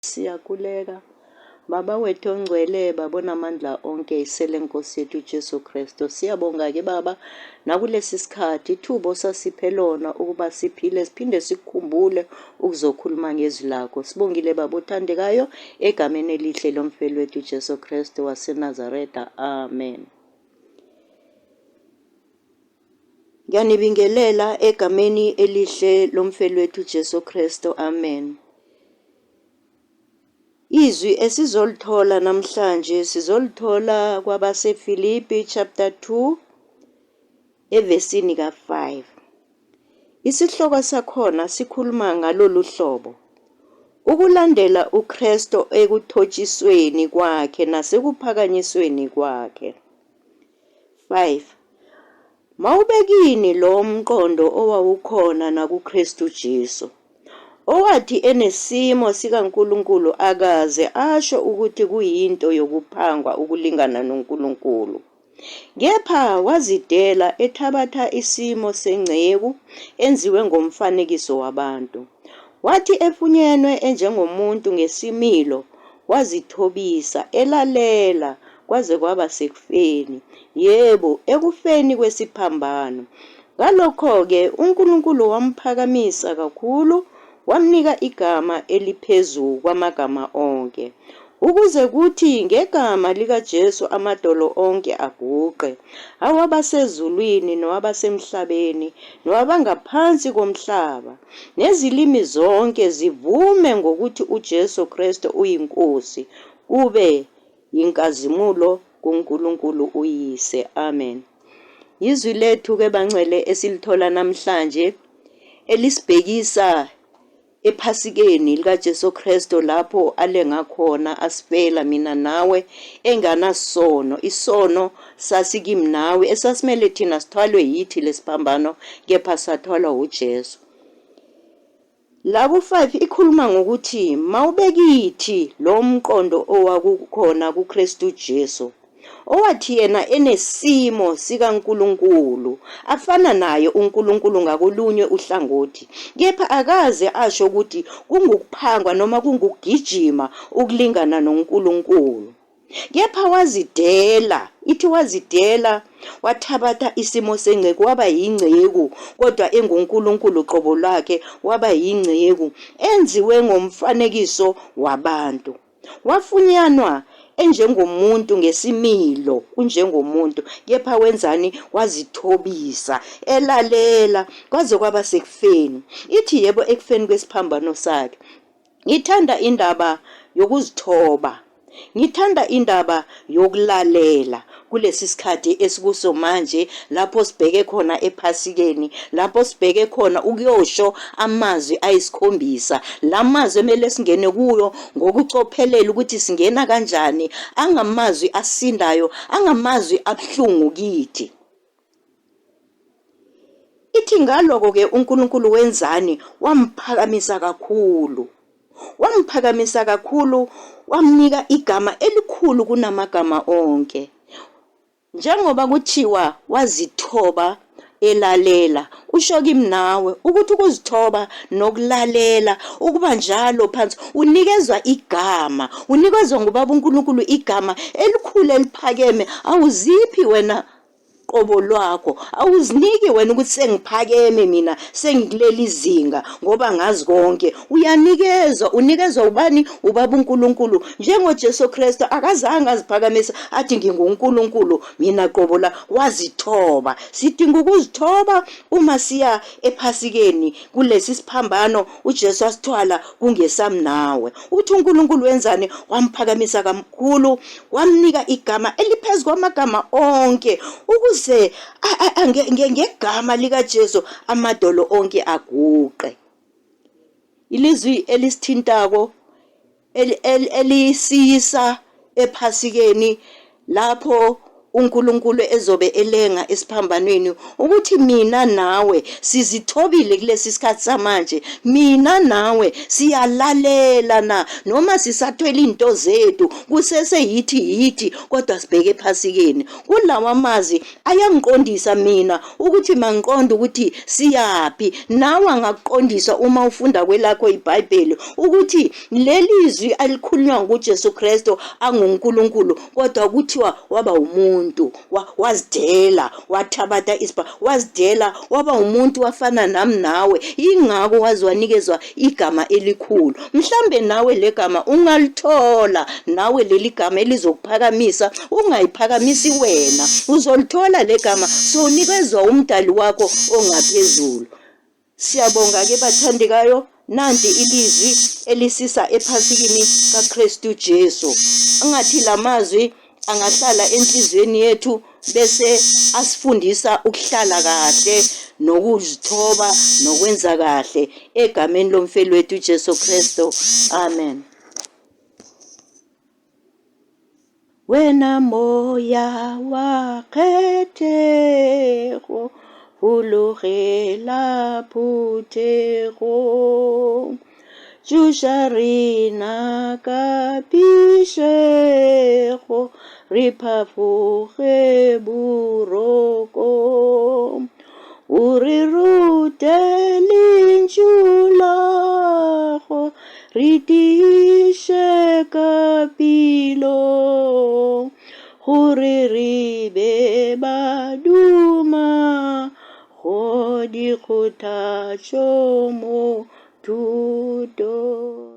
Siyakuleka Baba wethu ongcwele babona amandla onke isele Nkosi yethu Jesu Kristu. Siyabonga ke Baba nakulesi sikhathi ithubo sasiphe lona ukuba siphile siphinde sikukhumbule ukuzokhuluma ngezwi lakho. Sibongile Baba uthandekayo egameni elihle lomfeli wethu Jesu Kristu waseNazareta. Amen. Ngiyanibingelela egameni elihle lomfeli wethu Jesu Kristu. Amen. Izwi esizolithola namhlanje sizolithola Kwabasefilipi chapter 2 evesini ka5. Isihloko sakhona sikhuluma ngalolu hlobo: ukulandela uKristu ekuthotshisweni kwakhe nasekuphakanyisweni kwakhe. 5. Mawube kini lowo mqondo owawukhona nakuKristu Jesu, owathi enesimo sikaNkulunkulu akaze asho ukuthi kuyinto yokuphangwa ukulingana noNkulunkulu. Kepha wazidela ethabatha isimo sengceku enziwe ngomfanekiso wabantu. Wathi efunyenwe enjengomuntu ngesimilo wazithobisa elalela kwaze kwaba sekufeni, yebo ekufeni kwesiphambano. Ngalokho-ke uNkulunkulu wamphakamisa kakhulu, wamnika igama eliphezu kwamagama onke, ukuze kuthi ngegama likaJesu amadolo onke aguqe, awabasezulwini nowabasemhlabeni nowabangaphansi komhlaba, nezilimi zonke zivume ngokuthi uJesu Kristu uyinkosi, kube yinkazimulo kuNkulunkulu uyise. Amen. Izwi lethu ke bangcwele esilithola namhlanje elisibhekisa ephasikeni likaJesu Kristu, lapho alenga khona asifela mina nawe enganasono. Isono sasikimi nawe esasimele thina sithwalwe yithi lesiphambano, kepha sathwalwa uJesu. Labo 5 ikhuluma ngokuthi mawube kithi lo mqondo owawukhona kuKristu Jesu, owathi yena enesimo sikaNkulunkulu, afana naye uNkulunkulu ngakolunye uhlangothi, kepha akaze asho ukuthi kungukuphangwa noma kungukugijima ukulingana noNkulunkulu. Kepha wazidela, ithi wazidela, wathabatha isimo sengceku waba yingceku, kodwa enguNkulunkulu qobo lwakhe waba yingceku, enziwe ngomfanekiso wabantu. Wafunyanwa enjengomuntu ngesimilo, unjengomuntu, kepha wenzani? Wazithobisa elalela kwaze kwaba sekufeni. Ithi yebo ekufeni kwesiphambano sakhe. Ngithanda indaba yokuzithoba, ngithanda indaba yokulalela kulesi sikhathi esikuso manje, lapho sibheke khona ephasikeni, lapho sibheke khona ukuyosho amazwi ayisikhombisa. Lamazwi emele singene kuyo ngokucophelela ukuthi singena kanjani, angamazwi asindayo, angamazwi abuhlungu kithi. Ithi ngalokho-ke uNkulunkulu wenzani? Wamphakamisa kakhulu, wamphakamisa kakhulu, wamnika igama elikhulu kunamagama onke. Njengoba kuthiwa wazithoba elalela, usho kimi nawe ukuthi ukuzithoba nokulalela, ukuba njalo phansi, unikezwa igama, unikezwa ngubaba uNkulunkulu igama elikhulu eliphakeme. Awuziphi wena qobo lwakho, awuziniki wena ukuthi sengiphakeme mina, sengikuleli izinga ngoba ngazi konke. Uyanikezwa, unikezwa ubani? Ubaba uNkulunkulu. NjengoJesu Kristu akazange aziphakamisa athi nginguNkulunkulu mina qobo la, wazithoba. Sidinga ukuzithoba uma siya ephasikeni kulesi siphambano uJesu asithwala kungesami nawe. Uthi uNkulunkulu wenzani? Wamphakamisa kakhulu, wamnika igama eliphezu kwamagama onke, ukuze ngegama likaJesu amadolo onke aguqe. Ilizwi elisithintako elisisa ephasikeni, lapho uNkulunkulu ezobe elenga esiphambanweni ukuthi mina nawe sizithobile kulesi sikhathi samanje, mina nawe siyalalelana noma sisathwele into zethu kusese yithi kodwa sibheke ephasikeni. Kulawa amazwi ayangiqondisa mina ukuthi mangiqonda ukuthi siyapi, nawe angakuqondisa uma ufunda kwelakho iBhayibheli ukuthi lelizwi alikhulunywa nguJesu Kristu anguNkulunkulu kodwa kuthiwa waba umuntu, wazidela, wathabatha wazidela waba umuntu wafana nami nawe, ingakho wazwanikezwa igama elikhulu. Mhlambe nawe legama ungalithola, nawe leli gama elizokuphakamisa, ungayiphakamisi wena, uzolithola legama sonikezwa umdali wakho ongaphezulu. Siyabonga ke bathandekayo, nanti ilizwi elisisa ephasikini kaKristu Jesu. Angathi lamazwi angahlala enhlizweni yethu bese asifundisa ukuhlala kahle nokuzithoba nokwenza kahle egameni lomfeli wethu Jesu Kristu. Amen. Wena moya wa kgethego hulogela phuthego, tšhoša rena ka pišego, re phafoge boroko, o re rute lentšu lago, re tiiše ka pilo, gore re be baduma go dikgothatšo mo thuto.